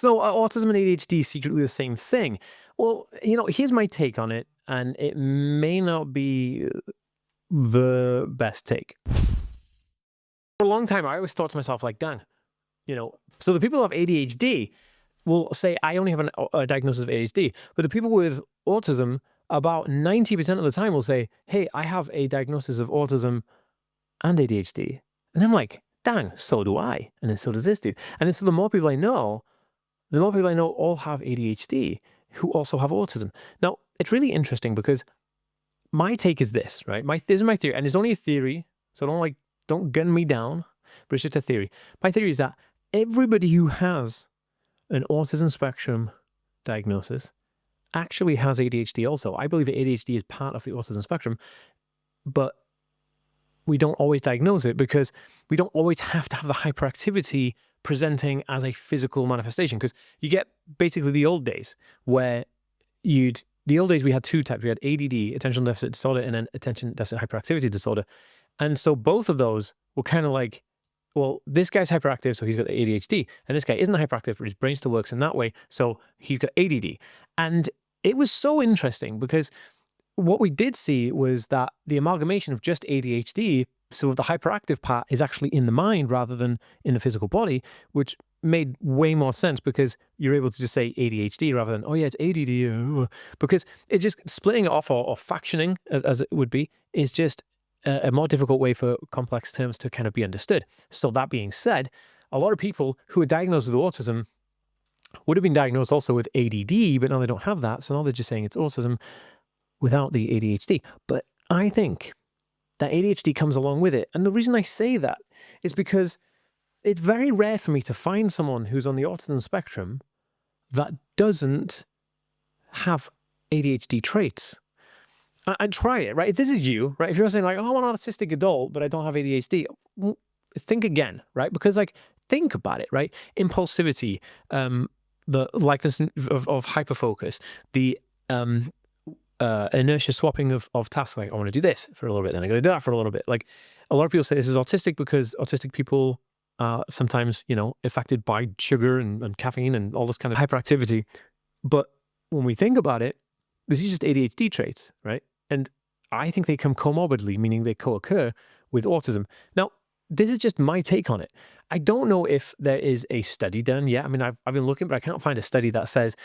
So autism and ADHD secretly the same thing. Well, here's my take on it, and it may not be the best take. For a long time, I always thought to myself, like, dang, so the people who have ADHD will say, I only have a diagnosis of ADHD, but the people with autism, about 90% of the time will say, hey, I have a diagnosis of autism and ADHD. And I'm like, dang, so do I. And then so does this dude. And then so the more people I know all have ADHD who also have autism. Now, it's really interesting because my take is this, right? This is my theory, and it's only a theory, so don't gun me down, but it's just a theory. My theory is that everybody who has an autism spectrum diagnosis actually has ADHD also. I believe that ADHD is part of the autism spectrum, but we don't always diagnose it because we don't always have to have the hyperactivity presenting as a physical manifestation. Because you get basically the old days where we had two types. We had ADD, attention deficit disorder, and then attention deficit hyperactivity disorder. And so both of those were kind of like, well, this guy's hyperactive, so he's got ADHD, and this guy isn't hyperactive, but his brain still works in that way, so he's got ADD. And it was so interesting because what we did see was that the amalgamation of just ADHD, so the hyperactive part is actually in the mind rather than in the physical body, which made way more sense because you're able to just say ADHD rather than, oh yeah, it's ADD, because it just splitting it off or factioning, as it would be, is just a more difficult way for complex terms to kind of be understood. So that being said, a lot of people who are diagnosed with autism would have been diagnosed also with ADD, but now they don't have that. So now they're just saying it's autism without the ADHD. But I think that ADHD comes along with it. And the reason I say that is because it's very rare for me to find someone who's on the autism spectrum that doesn't have ADHD traits. And try it, right? If this is you, right? If you're saying like, oh, I'm an autistic adult, but I don't have ADHD, think again, right? Because think about it, right? Impulsivity, the likeness of hyperfocus, the inertia swapping of tasks. Like, I want to do this for a little bit, then I'm going to do that for a little bit. Like, a lot of people say this is autistic because autistic people are sometimes, affected by sugar and caffeine and all this kind of hyperactivity. But when we think about it, this is just ADHD traits, right? And I think they come comorbidly, meaning they co-occur with autism. Now, this is just my take on it. I don't know if there is a study done yet. I mean, I've been looking, but I can't find a study that says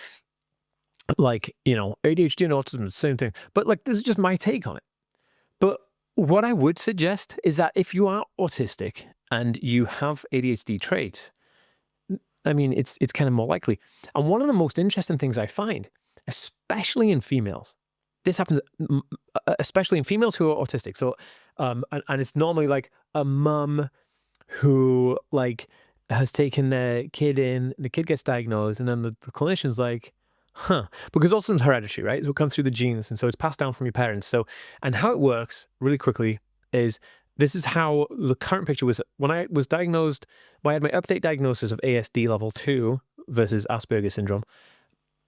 like, ADHD and autism is the same thing. But like, this is just my take on it. But what I would suggest is that if you are autistic and you have ADHD traits, I mean, it's kind of more likely. And one of the most interesting things I find, especially in females, this happens especially in females who are autistic. So, and it's normally like a mum who like has taken their kid in, the kid gets diagnosed, and then the clinician's like, because autism's hereditary, right? So it comes through the genes, and so it's passed down from your parents. So, and how it works really quickly is, this is how the current picture was. When I was diagnosed, I had my update diagnosis of ASD level 2 versus Asperger's syndrome.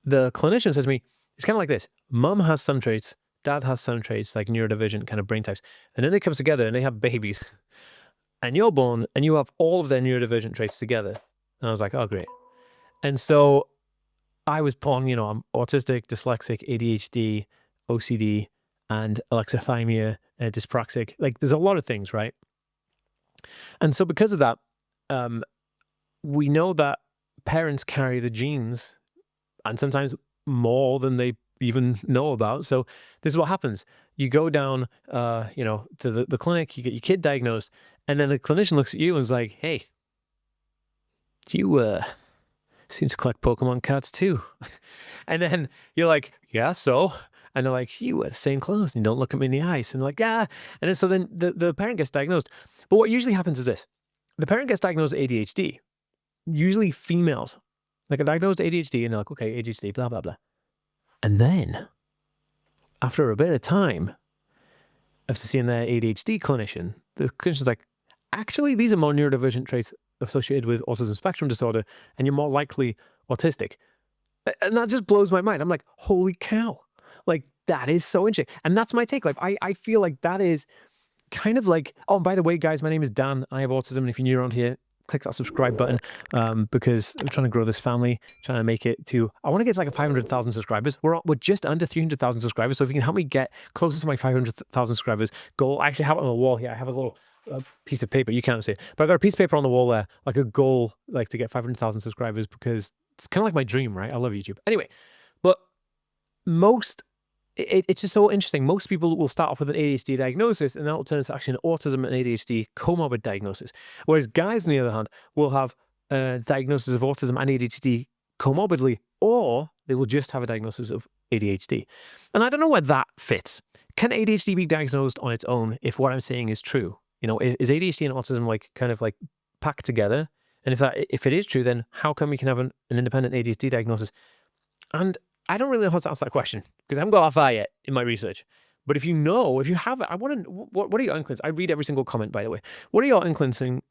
The clinician says to me, it's kind of like this. Mum has some traits, dad has some traits, like neurodivergent kind of brain types. And then they come together and they have babies. And you're born and you have all of their neurodivergent traits together. And I was like, oh, great. And so I was born, I'm autistic, dyslexic, ADHD, OCD, and alexithymia, dyspraxic. Like, there's a lot of things, right? And so because of that, we know that parents carry the genes, and sometimes more than they even know about. So this is what happens. You go down, to the clinic, you get your kid diagnosed, and then the clinician looks at you and is like, hey, you seem to collect Pokemon cards too. And then you're like, yeah, so? And they're like, you wear the same clothes and you don't look at me in the eyes. And they're like, ah. And then, so then the parent gets diagnosed. But what usually happens is this. The parent gets diagnosed with ADHD, usually females. Like, a diagnosed ADHD, and they're like, okay, ADHD, blah, blah, blah. And then, after a bit of time, after seeing their ADHD clinician, the clinician's like, actually, these are more neurodivergent traits associated with autism spectrum disorder, and you're more likely autistic. And that just blows my mind. I'm like, holy cow. Like, that is so interesting. And that's my take. Like, I feel like that is kind of like, oh, by the way, guys, my name is Dan. I have autism. And if you're new around here, click that subscribe button because I'm trying to grow this family, trying to make it to, I want to get to like 500,000 subscribers. We're just under 300,000 subscribers. So if you can help me get closer to my 500,000 subscribers goal, I actually have it on the wall here. I have a little piece of paper. You can't see it, but I've got a piece of paper on the wall there, like a goal, like to get 500,000 subscribers, because it's kind of like my dream, right? I love YouTube. Anyway, but it's just so interesting. Most people will start off with an ADHD diagnosis, and that will turn into actually an autism and ADHD comorbid diagnosis. Whereas guys, on the other hand, will have a diagnosis of autism and ADHD comorbidly, or they will just have a diagnosis of ADHD. And I don't know where that fits. Can ADHD be diagnosed on its own if what I'm saying is true? You know, is ADHD and autism like kind of like packed together? And if it is true, then how come we can have an independent ADHD diagnosis? And I don't really know how to answer that question because I haven't got that far yet in my research. But if you know, if you have it, I want to, what are your inklings? I read every single comment, by the way. What are your inclination?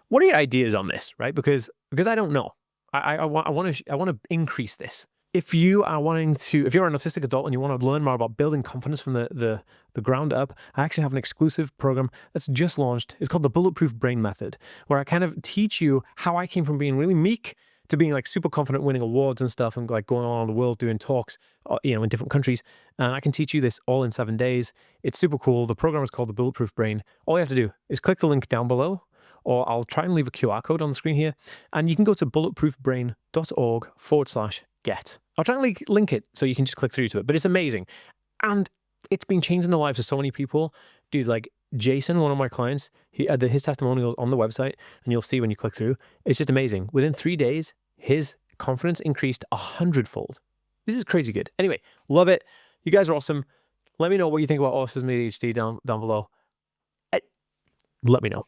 What are your ideas on this, right? Because I don't know. I want to increase this. If you are if you're an autistic adult and you want to learn more about building confidence from the ground up, I actually have an exclusive program that's just launched. It's called the Bulletproof Brain Method, where I kind of teach you how I came from being really meek to being like super confident, winning awards and stuff, and like going all around the world doing talks, you know, in different countries. And I can teach you this all in 7 days. It's super cool. The program is called the Bulletproof Brain. All you have to do is click the link down below, or I'll try and leave a QR code on the screen here, and you can go to bulletproofbrain.org/get. I'll try and link it so you can just click through to it, but it's amazing. And it's been changing the lives of so many people. Dude, like Jason, one of my clients, he had his testimonials on the website, and you'll see when you click through. It's just amazing. Within 3 days, his confidence increased 100-fold. This is crazy good. Anyway, love it. You guys are awesome. Let me know what you think about autism and ADHD down below. Let me know.